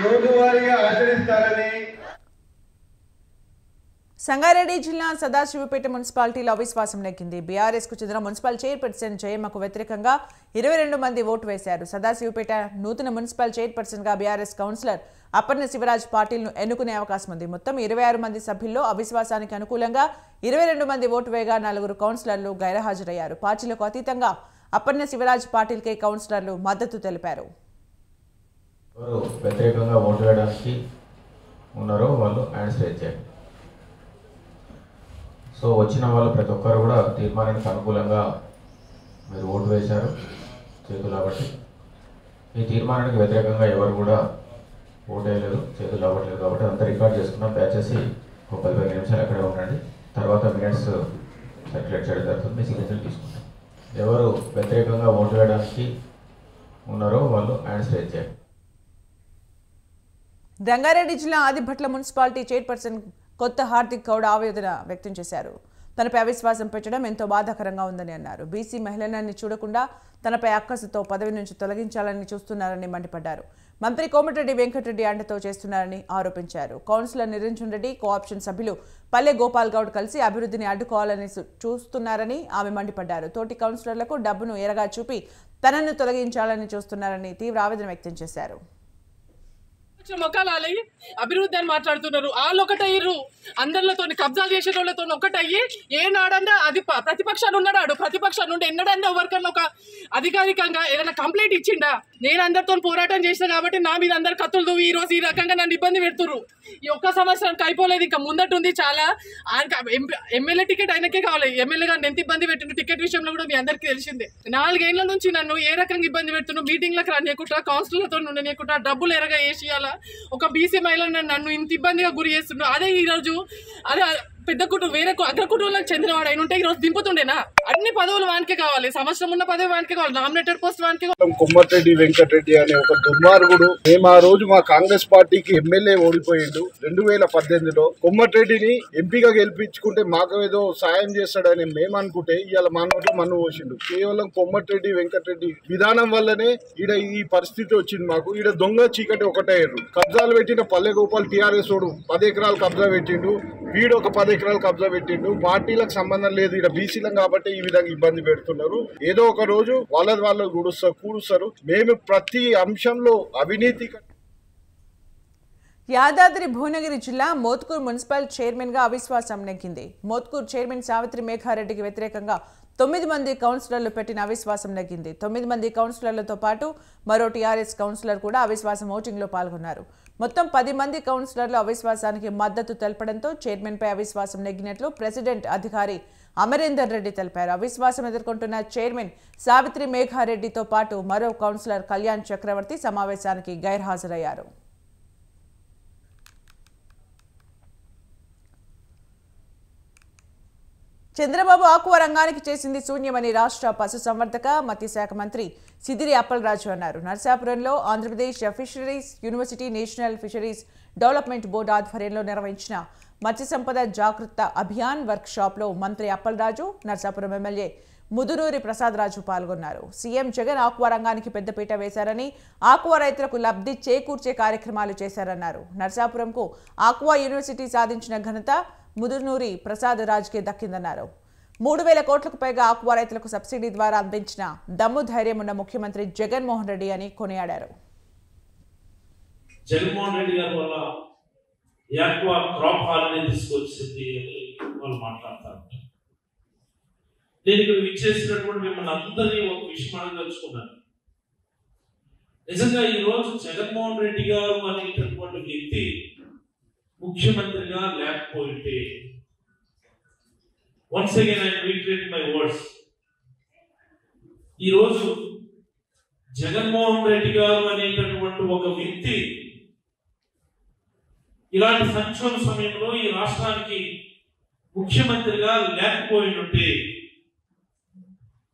రోజువారీగా ఆచరిస్తారని.
సంగారెడ్డి జిల్లా సదాశివపేట మున్సిపాలిటీలో అవిశ్వాసం నెగ్గింది. బీఆర్ఎస్ కు చెందిన మున్సిపల్ చైర్పర్సన్ జయమ్మకు వ్యతిరేకంగా 22 మంది ఓటు వేశారు. సదాశివపేట నూతన మున్సిపల్ చైర్పర్సన్ గా బీఆర్ఎస్ కౌన్సిలర్ అప్పర్ణ శివరాజ్ పాటిల్ను ఎన్నుకునే అవకాశం ఉంది. మొత్తం 26 మంది సభ్యుల్లో అవిశ్వాసానికి అనుకూలంగా 22 మంది ఓటు వేయగా 4 కౌన్సిలర్లు గైర్హాజరయ్యారు. పార్టీలకు అతీతంగా అప్పర్ణ శివరాజ్ పాటిల్కే కౌన్సిలర్లు మద్దతు తెలిపారు.
వ్యతిరేకంగా ఓటు వేయడానికి ఉన్నారో వాళ్ళు హ్యాండ్స్ రేజ్ చేయండి. సో వచ్చిన వాళ్ళు ప్రతి ఒక్కరు కూడా తీర్మానానికి అనుకూలంగా మీరు ఓటు వేశారు చేతులు కాబట్టి. ఈ తీర్మానానికి వ్యతిరేకంగా ఎవరు కూడా ఓటు వేయలేదు, చేతులు అవ్వట్లేదు కాబట్టి అంతా రికార్డ్ చేసుకున్నాం. దయచేసి ఒక 15 నిమిషాలు అక్కడే ఉండండి. తర్వాత మినిట్స్ సర్క్యులేట్ చేయడం జరుగుతుంది. మీ సిగ్నేచర్ తీసుకుంటాం. ఎవరు వ్యతిరేకంగా ఓటు వేయడానికి ఉన్నారో వాళ్ళు హ్యాండ్స్ రేజ్ చేయండి.
రంగారెడ్డి జిల్లా ఆదిభట్ల మున్సిపాలిటీ చైర్పర్సన్ కొత్త హార్దిక్ గౌడ్ ఆవేదన వ్యక్తం చేశారు. తనపై అవిశ్వాసం పెట్టడం ఎంతో బాధాకరంగా ఉందని అన్నారు. బీసీ మహిళలని చూడకుండా తనపై అక్కసుతో పదవి నుంచి తొలగించాలని చూస్తున్నారని మండిపడ్డారు. మంత్రి కోమటిరెడ్డి వెంకటరెడ్డి అండతో చేస్తున్నారని ఆరోపించారు. కౌన్సిలర్ నిరంజన్ రెడ్డి, కోఆప్షన్ సభ్యులు పల్లె గోపాల్ గౌడ్ కలిసి అభివృద్ధిని అడ్డుకోవాలని చూస్తున్నారని ఆమె మండిపడ్డారు. తోటి కౌన్సిలర్లకు డబ్బును ఎరగా చూపి తనను తొలగించాలని చూస్తున్నారని తీవ్ర ఆవేదన వ్యక్తం చేశారు.
మొక్కలు అభివృద్ధి అని మాట్లాడుతున్నారు. వాళ్ళు ఒకటయ్యారు, అందరితో కబ్జాలు చేసే వాళ్ళతో ఒకటయ్యి ఏనాడన్నా అది ప్రతిపక్షాలు ఉన్నాడు. ప్రతిపక్షాలు ఉంటే ఎన్నడన్నా ఎవరికన్నా ఒక అధికారికంగా ఏదైనా కంప్లైంట్ ఇచ్చిండా? నేను అందరితో పోరాటం చేసిన కాబట్టి నా మీద అందరు కత్తులు ఈ రోజు ఈ రకంగా నన్ను ఇబ్బంది పెడుతున్నారు. ఈ ఒక్క సంవత్సరానికి అయిపోలేదు, ఇంకా ముందట ఉంది చాలా. ఎమ్మెల్యే టికెట్ ఆయనకే కావాలి. ఎమ్మెల్యేగా ఎంత ఇబ్బంది పెట్టిండు టికెట్ విషయంలో కూడా మీ అందరికీ తెలిసిందే. 4 ఏళ్ల నుంచి నన్ను ఏ రకంగా ఇబ్బంది పెడుతున్నావు, మీటింగ్లకు రానియకుండా కౌన్సిలర్లతో ఉండనియకుండా డబ్బులు ఎరగా వేసియాలా. ఒక బీసీ మహిళను నన్ను ఇంత ఇబ్బందిగా గురి చేస్తున్నాడు. అదే ఈరోజు అదే పెద్ద కుటుంబం వేరే అగ్ర కుటుంబాలకు చెందినవాడు అయిన ఉంటే ఈరోజు దింపుతుండేనా? అన్ని పదవులు వానికే కావాలి, సంవత్సరం ఉన్న పదవి వానికే కావాలి, నామినేటెడ్ పోస్ట్ వానికే కావాలి.
కోమటిరెడ్డి వెంకటరెడ్డి అనే ఒక దుర్మార్గుడు మేము ఆ రోజు మా కాంగ్రెస్ పార్టీకి ఎమ్మెల్యే ఓడిపోయిండు 2018లో. కోమటిరెడ్డిని ఎంపీగా గెలిపించుకుంటే మాకు ఏదో సాయం చేస్తాడని మేము అనుకుంటే ఇవాళ మా నోట్లో మన్ను పోసిండు. కేవలం కోమటిరెడ్డి వెంకటరెడ్డి విధానం వల్లనే ఈడ ఈ పరిస్థితి వచ్చింది మాకు. ఈడ దొంగ చీకటి ఒకటయ్యారు. కబ్జాలు పెట్టిన పల్లె గోపాల్ టీఆర్ఎస్ ఓడు 10 ఎకరాలు కబ్జా పెట్టిండు, వీడు ఒక 10 ఎకరాలు కబ్జా పెట్టిండు. పార్టీలకు సంబంధం లేదు, ఇక్కడ బీసీలం కాబట్టి ఈ విధంగా ఇబ్బంది పెడుతున్నారు. ఏదో ఒక రోజు వాళ్ళు కూడుస్తారు. మేము ప్రతి అంశంలో అవినీతి.
యాదాద్రి భువనగిరి జిల్లా మోత్కూర్ మున్సిపల్ చైర్మన్ గా అవిశ్వాసం నెగ్గింది. మోత్కూర్ చైర్మన్ సావిత్రి మేఘారెడ్డికి వ్యతిరేకంగా 9 మంది కౌన్సిలర్లు పెట్టిన అవిశ్వాసం నెగ్గింది. 9 మంది కౌన్సిలర్లతో పాటు మరో టీఆర్ఎస్ కౌన్సిలర్ కూడా అవిశ్వాసం ఓటింగ్లో పాల్గొన్నారు. మొత్తం 10 మంది కౌన్సిలర్లు అవిశ్వాసానికి మద్దతు తెలపడంతో చైర్మన్పై అవిశ్వాసం నెగ్గినట్లు ప్రెసిడెంట్ అధికారి అమరేందర్ రెడ్డి తెలిపారు. అవిశ్వాసం ఎదుర్కొంటున్న చైర్మన్ సావిత్రి మేఘారెడ్డితో పాటు మరో కౌన్సిలర్ కళ్యాణ్ చక్రవర్తి సమావేశానికి గైర్హాజరయ్యారు. చంద్రబాబు ఆక్వా రంగానికి చేసింది శూన్యమని రాష్ట్ర పశుసంవర్ధక మత్స్యశాఖ మంత్రి సిదిరి అప్పలరాజు అన్నారు. నర్సాపురంలో Andhra Pradesh fisheries university national fisheries development board ఆధ్వర్యంలో నిర్వహించిన మత్స్య సంపద జాగృత అభియాన్ వర్క్ షాప్లో మంత్రి అప్పలరాజు, నర్సాపురం ఎమ్మెల్యే ముదునూరి ప్రసాదరాజు పాల్గొన్నారు. సీఎం జగన్ ఆక్వా రంగానికి పెద్దపీట వేశారని, ఆక్వా రైతులకు లబ్ధి చేకూర్చే కార్యక్రమాలు చేశారన్నారు. నర్సాపురంకు ఆక్వా యూనివర్సిటీ సాధించిన ఘనత ముదునూరి ప్రసాదరాజుకే దక్కిందన్నారు. 3,000 కోట్లకు పైగా ఆక్వా రైతులకు సబ్సిడీ ద్వారా అందించిన దమ్ము ధైర్యం ఉన్న ముఖ్యమంత్రి జగన్మోహన్ రెడ్డి అని కొనియాడారు.
జగన్మోహన్ రెడ్డి గారి వల్ల ఆక్వా క్రాప్ హాలిడే తీసుకొచ్చింది వాళ్ళు మాట్లాడతారు. నేను ఇక్కడ విచ్చేసినటువంటి మిమ్మల్ని అందరినీ ఒక విషయం అడగదలుచుకున్నాను. నిజంగా ఈరోజు జగన్మోహన్ రెడ్డి గారు అనేటటువంటి వ్యక్తి ముఖ్యమంత్రిగా లేకపోతే, once again I retreat my words, ఈరోజు జగన్మోహన్ రెడ్డి గారు అనేటటువంటి ఒక వ్యక్తి ఇలాంటి సంక్షోభ సమయంలో ఈ రాష్ట్రానికి ముఖ్యమంత్రిగా లేకపోయినట్టే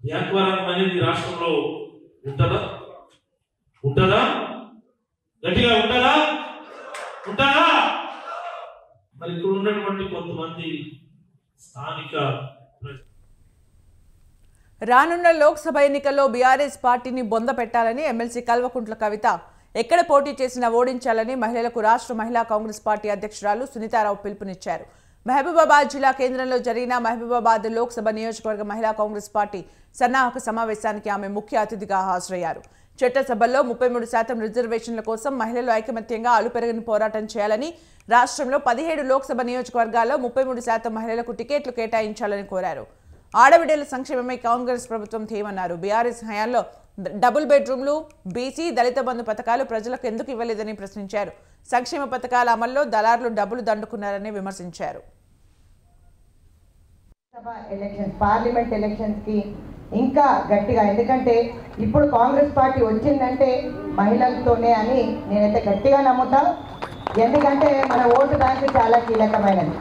వ్యాపారం అనేది రాష్ట్రంలో ఉంటుందా గట్టిగా ఉంటుందా మరి ఇక్కడ ఉన్నటువంటి కొంతమంది స్థానిక
రానున్న లోక్సభ ఎన్నికల్లో బీఆర్ఎస్ పార్టీని బొంద పెట్టాలని ఎమ్మెల్సీ కల్వకుంట్ల కవిత ఎక్కడ పోటీ చేసినా ఓడించాలని మహిళలకు రాష్ట్ర మహిళా కాంగ్రెస్ పార్టీ అధ్యక్షురాలు సునీతారావు పిలుపునిచ్చారు. మహబూబాబాద్ జిల్లా కేంద్రంలో జరిగిన మహబూబాబాద్ లోక్సభ నియోజకవర్గ మహిళా కాంగ్రెస్ పార్టీ సన్నాహక సమావేశానికి ఆమె ముఖ్య అతిథిగా హాజరయ్యారు. చట్టసభల్లో 33% రిజర్వేషన్ల కోసం మహిళలు ఐకమత్యంగా అలుపెరగని పోరాటం చేయాలని, రాష్ట్రంలో 17 లోక్సభ నియోజకవర్గాల్లో 33% మహిళలకు టికెట్లు కేటాయించాలని కోరారు. ఆడబిడ్డల సంక్షేమమే కాంగ్రెస్ ప్రభుత్వం ధ్యేయమన్నారు. బీఆర్ఎస్ హయాంలో డబుల్ బెడ్రూమ్లు, బీసీ, దళిత బంధు పథకాలు ప్రజలకు ఎందుకు ఇవ్వలేదని ప్రశ్నించారు. సంక్షేమ పథకాల అమల్లో దళారులు డబ్బులు దండుకున్నారని విమర్శించారు.
పార్లమెంట్ ఎలక్షన్స్ కి ఇంకా గట్టిగా, ఎందుకంటే ఇప్పుడు కాంగ్రెస్ పార్టీ వచ్చిందంటే మహిళలతోనే అని నేనైతే గట్టిగా నమ్ముతా. ఎందుకంటే మన ఓటు బ్యాంకు చాలా కీలకమైనది.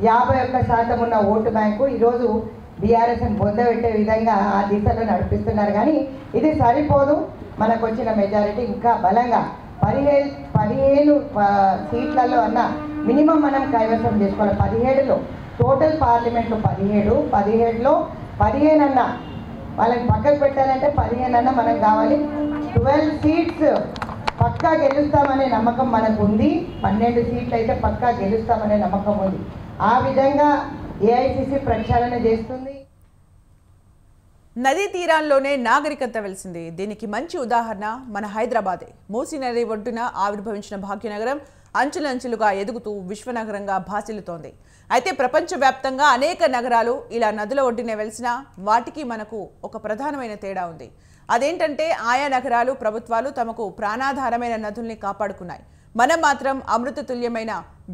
51% ఉన్న ఓటు బ్యాంకు ఈరోజు బీఆర్ఎస్ని పొందబెట్టే విధంగా ఆ దిశలో నడిపిస్తున్నారు. కానీ ఇది సరిపోదు. మనకు వచ్చిన మెజారిటీ ఇంకా బలంగా 15 సీట్లలో అన్న మినిమం మనం కైవసం చేసుకోవాలి. 17లో టోటల్ పార్లమెంట్లో 17లో 15 అన్న వాళ్ళని పక్కకు పెట్టాలంటే 15 అన్న మనం కావాలి. 12 సీట్స్ పక్కా గెలుస్తామనే నమ్మకం మనకు ఉంది. 12 సీట్లు అయితే పక్కా గెలుస్తామనే నమ్మకం ఉంది. ఆ విధంగా ఏఐసిసి ప్రక్షాళన చేస్తుంది.
నదీ తీరాల్లోనే నాగరికత వెలిసింది. దీనికి మంచి ఉదాహరణ మన హైదరాబాదే. మూసీ నది ఒడ్డున ఆవిర్భవించిన భాగ్యనగరం అంచులంచులుగా ఎదుగుతూ విశ్వనగరంగా భాసిల్లుతోంది. అయితే ప్రపంచవ్యాప్తంగా అనేక నగరాలు ఇలా నదుల ఒడ్డునే వెలిసినా వాటికి మనకు ఒక ప్రధానమైన తేడా ఉంది. అదేంటంటే ఆయా నగరాలు, ప్రభుత్వాలు తమకు ప్రాణాధారమైన నదుల్ని కాపాడుకున్నాయి. మనం మాత్రం అమృతతుల్యమైన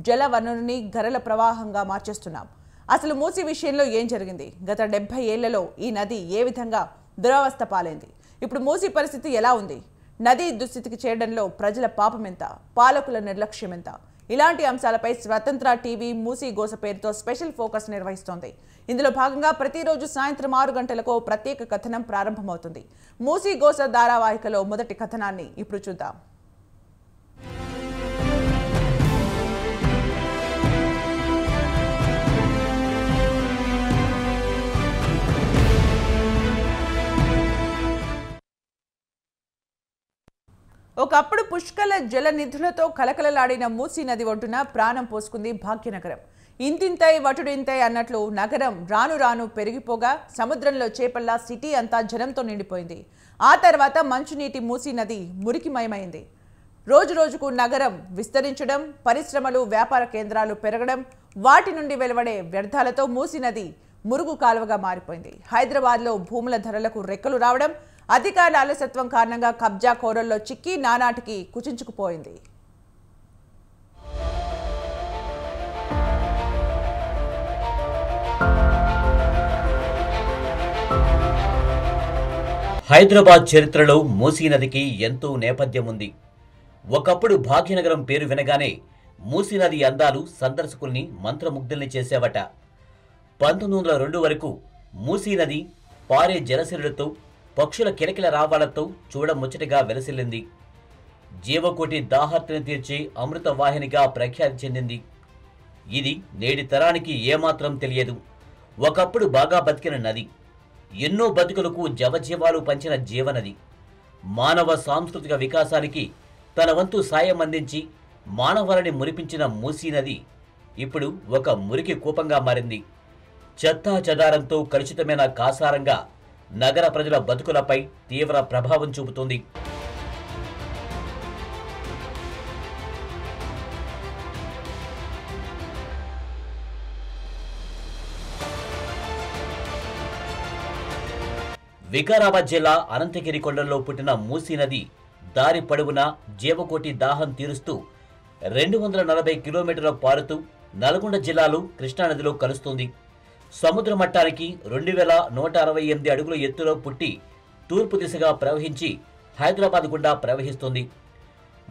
జల వనరుని గరల ప్రవాహంగా మార్చేస్తున్నాం. అసలు మూసీ విషయంలో ఏం జరిగింది? గత 70 ఏళ్లలో ఈ నది ఏ విధంగా దురవస్థ పాలైంది? ఇప్పుడు మూసీ పరిస్థితి ఎలా ఉంది? నదీ దుస్థితికి చేరడంలో ప్రజల పాపం ఎంత? పాలకుల నిర్లక్ష్యం ఎంత? ఇలాంటి అంశాలపై స్వతంత్ర టీవీ మూసీ గోస పేరుతో స్పెషల్ ఫోకస్ నిర్వహిస్తోంది. ఇందులో భాగంగా ప్రతిరోజు సాయంత్రం 6 గంటలకు ప్రత్యేక కథనం ప్రారంభమవుతుంది. మూసీ గోస ధారావాహికలో మొదటి కథనాన్ని ఇప్పుడు చూద్దాం. ఒకప్పుడు పుష్కల జల నిధులతో కలకలలాడిన మూసీ నది ఒడ్డున ప్రాణం పోసుకుంది భాగ్యనగరం. ఇంతింతై వటుడింతై అన్నట్లు నగరం రాను రాను పెరిగిపోగా సముద్రంలో చేపల్లా సిటీ అంతా జనంతో నిండిపోయింది. ఆ తర్వాత మంచునీటి మూసీ నది మురికిమయమైంది. రోజు రోజుకు నగరం విస్తరించడం, పరిశ్రమలు, వ్యాపార కేంద్రాలు పెరగడం, వాటి నుండి వెలువడే వ్యర్థాలతో మూసీ నది మురుగు కాలువగా మారిపోయింది. హైదరాబాద్లో భూముల ధరలకు రెక్కలు రావడం, అధికారుల అలసత్వం కారణంగా కబ్జా కోరల్లో చిక్కి నానాటికి కుచించుకుపోయింది.
హైదరాబాద్ చరిత్రలో మూసీ నదికి ఎంతో నేపథ్యం ఉంది. ఒకప్పుడు భాగ్యనగరం పేరు వినగానే మూసీ నది అందాలు సందర్శకుల్ని మంత్రముగ్ధుల్ని చేసేవట. 1902 వరకు మూసీ నది పారే జలసిరులతో, పక్షుల కిలకిల రావాలతో చూడముచ్చటగా వెలసిల్లింది. జీవకోటి దాహార్తిని తీర్చే అమృత వాహినిగా ప్రఖ్యాతి చెందింది. ఇది నేటి తరానికి ఏమాత్రం తెలియదు. ఒకప్పుడు బాగా బతికిన నది, ఎన్నో బతుకులకు జవజీవాలు పంచిన జీవనది. మానవ సాంస్కృతిక వికాసానికి తన వంతు సాయం అందించి మానవాళిని మురిపించిన మూసీ నది ఇప్పుడు ఒక మురికి కూపంగా మారింది. చెత్తా చెదారంతో కలుషితమైన కాసారంగా నగర ప్రజల బతుకులపై తీవ్ర ప్రభావం చూపుతుంది. వికారాబాద్ జిల్లా అనంతగిరి కొండల్లో పుట్టిన మూసీ నది దారి పొడవునా జీవకోటి దాహం తీరుస్తూ 240 కిలోమీటర్ల పారుతూ నల్గొండ జిల్లాలో కృష్ణానదిలో కలుస్తుంది. సముద్ర మట్టానికి 2168 అడుగుల ఎత్తులో పుట్టి తూర్పు దిశగా ప్రవహించి హైదరాబాద్ గుండా ప్రవహిస్తుంది.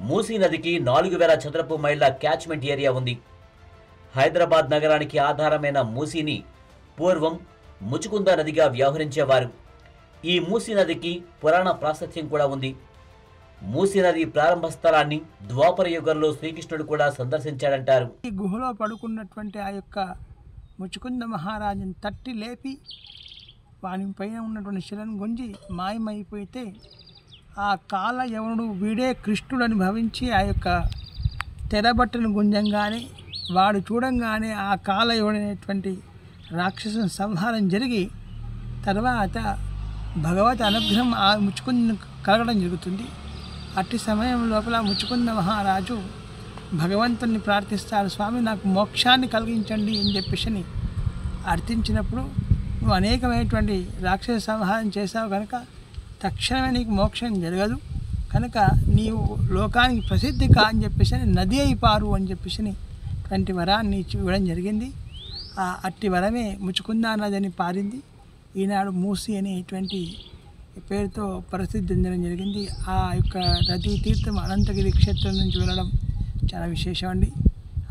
మూసీ నదికి 4000 చదరపు మైళ్ల క్యాచ్మెంట్ ఏరియా ఉంది. హైదరాబాద్ నగరానికి ఆధారమైన మూసీని పూర్వం ముచుకుంద నదిగా వ్యవహరించేవారు. ఈ మూసీ నదికి పురాణ ప్రాశస్త్యం కూడా ఉంది. మూసీ నది ప్రారంభ స్థలాన్ని ద్వాపర యుగంలో శ్రీకృష్ణుడు కూడా సందర్శించాడంటారు.
ఈ గుహలో పడుకున్నటువంటి ఆ యొక్క ముచుకుంద మహారాజుని తట్టి లేపి వాని పైన ఉన్నటువంటి శిలను గుంజి మాయమైపోతే ఆ కాల యవనుడు వీడే కృష్ణుడని భావించి ఆ యొక్క తెరబట్టను గుంజంగానే వాడు చూడంగానే ఆ కాల యవనైనటువంటి రాక్షసుని సంహారం జరిగి తర్వాత భగవత్ అనుగ్రహం ఆ ముచుకుంద కలగడం జరుగుతుంది. అట్టి సమయం లోపల ముచుకుంద మహారాజు భగవంతుని ప్రార్థిస్తారు, స్వామి నాకు మోక్షాన్ని కలిగించండి అని చెప్పేసి అర్థించినప్పుడు నువ్వు అనేకమైనటువంటి రాక్షస సంహారం చేశావు కనుక తక్షణమే నీకు మోక్షం జరగదు కనుక నీవు లోకానికి ప్రసిద్ధి కా అని చెప్పేసి నది అయిపారు అని చెప్పేసి అటువంటి వరాన్ని ఇవ్వడం జరిగింది. ఆ అట్టి వరమే ముచుకుందా నది అని పారింది. ఈనాడు మూసి అనేటువంటి పేరుతో ప్రసిద్ధి చెందడం జరిగింది. ఆ యొక్క నదీ తీర్థం అనంతగిరి క్షేత్రం నుంచి వెళ్ళడం చాలా విశేషం అండి.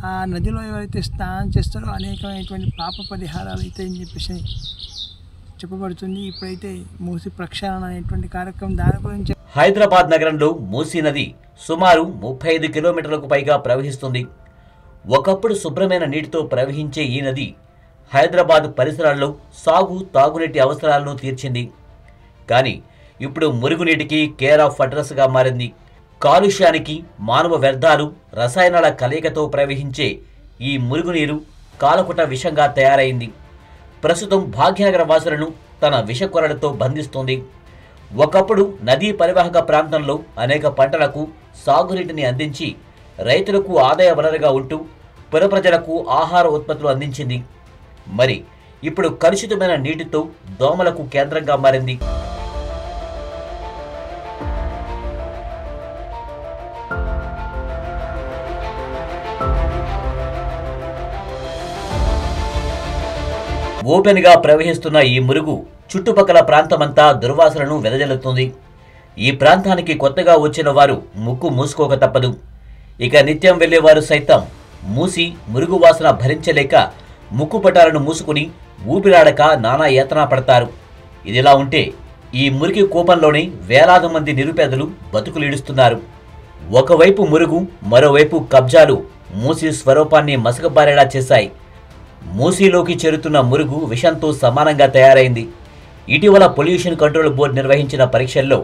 ఆ నదిలో ఎవరైతే స్నానం చేస్తారో అనేకమైనటువంటి పాప పరిహారాలు అవుతాయని చెప్పేసి చెప్పబడుతుంది. ఇప్పుడైతే మూసి ప్రక్షాళన అనేటువంటి కార్యక్రమం దాని గురించి.
హైదరాబాద్ నగరంలో మూసీ నది సుమారు 35 కిలోమీటర్లకు పైగా ప్రవహిస్తుంది. ఒకప్పుడు శుభ్రమైన నీటితో ప్రవహించే ఈ నది హైదరాబాద్ పరిసరాల్లో సాగు తాగునీటి అవసరాలను తీర్చింది. కానీ ఇప్పుడు మురుగునీటికి కేర్ ఆఫ్ అడ్రస్గా మారింది. కాలుష్యానికి, మానవ వ్యర్థాలు, రసాయనాల కలయికతో ప్రవహించే ఈ మురుగునీరు కాలకుట విషంగా తయారైంది. ప్రస్తుతం భాగ్యనగర వాసులను తన విషకొరలతో బంధిస్తోంది. ఒకప్పుడు నదీ పరివాహక ప్రాంతంలో అనేక పంటలకు సాగునీటిని అందించి రైతులకు ఆదాయ వనరుగా ఉంటూ పుర ప్రజలకు ఆహార ఉత్పత్తులు అందించింది. మరి ఇప్పుడు కలుషితమైన నీటితో దోమలకు కేంద్రంగా మారింది. ఓపెన్గా ప్రవహిస్తున్న ఈ మురుగు చుట్టుపక్కల ప్రాంతమంతా దుర్వాసనను వెదజల్లుతుంది. ఈ ప్రాంతానికి కొత్తగా వచ్చిన వారు ముక్కు మూసుకోక తప్పదు. ఇక నిత్యం వెళ్లేవారు సైతం మూసి మురుగు వాసన భరించలేక ముక్కుపటాలను మూసుకుని ఊపిరాడక నానా యాతన పడతారు. ఇదిలా ఉంటే ఈ మురికి కూపంలోనే వేలాది మంది నిరుపేదలు బతుకులీడుస్తున్నారు. ఒకవైపు మురుగు, మరోవైపు కబ్జాలు మూసి స్వరూపాన్ని మసకబారేలా చేశాయి. మూసీలోకి చేరుతున్న మురుగు విషంతో సమానంగా తయారైంది. ఇటీవల పొల్యూషన్ కంట్రోల్ బోర్డు నిర్వహించిన పరీక్షల్లో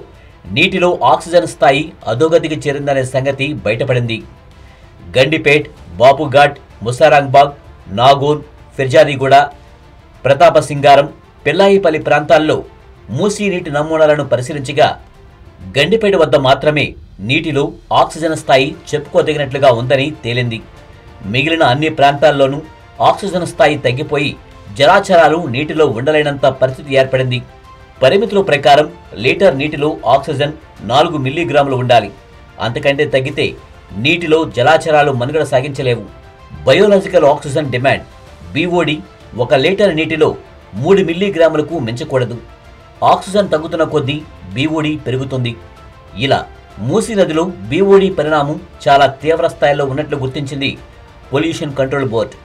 నీటిలో ఆక్సిజన్ స్థాయి అధోగతికి చేరిందనే సంగతి బయటపడింది. గండిపేట్, బాపుఘాట్, ముసారాంగ్బాగ్, నాగోన్, ఫిర్జాదిగూడ, ప్రతాపసింగారం, పిల్లాయిపల్లి ప్రాంతాల్లో మూసీ నీటి నమూనాలను పరిశీలించగా గండిపేట వద్ద మాత్రమే నీటిలో ఆక్సిజన్ స్థాయి చెప్పుకోదగినట్లుగా ఉందని తేలింది. మిగిలిన అన్ని ప్రాంతాల్లోనూ ఆక్సిజన్ స్థాయి తగ్గిపోయి జలాచరాలు నీటిలో ఉండలేనంత పరిస్థితి ఏర్పడింది. పరిమితుల ప్రకారం లీటర్ నీటిలో ఆక్సిజన్ 4 మిల్లీగ్రాములు ఉండాలి. అంతకంటే తగ్గితే నీటిలో జలాచరాలు మనుగడ సాగించలేవు. Biological oxygen demand BOD 1 litre నీటిలో 3 మిల్లీగ్రాములకు మించకూడదు. ఆక్సిజన్ తగ్గుతున్న కొద్దీ BOD పెరుగుతుంది. ఇలా మూసీ నదిలో BOD పరిణామం చాలా తీవ్ర స్థాయిలో ఉన్నట్లు గుర్తించింది పొల్యూషన్ కంట్రోల్ బోర్డు.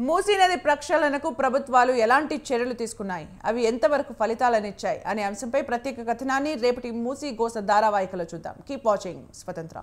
మూసీ నది ప్రక్షాళనకు ప్రభుత్వాలు ఎలాంటి చర్యలు తీసుకున్నాయి, అవి ఎంతవరకు ఫలితాలనిచ్చాయి అనే అంశంపై ప్రత్యేక కథనాన్ని రేపటి మూసీ గోస ధారావాహికలో చూద్దాం. కీప్ వాచింగ్ స్వతంత్ర.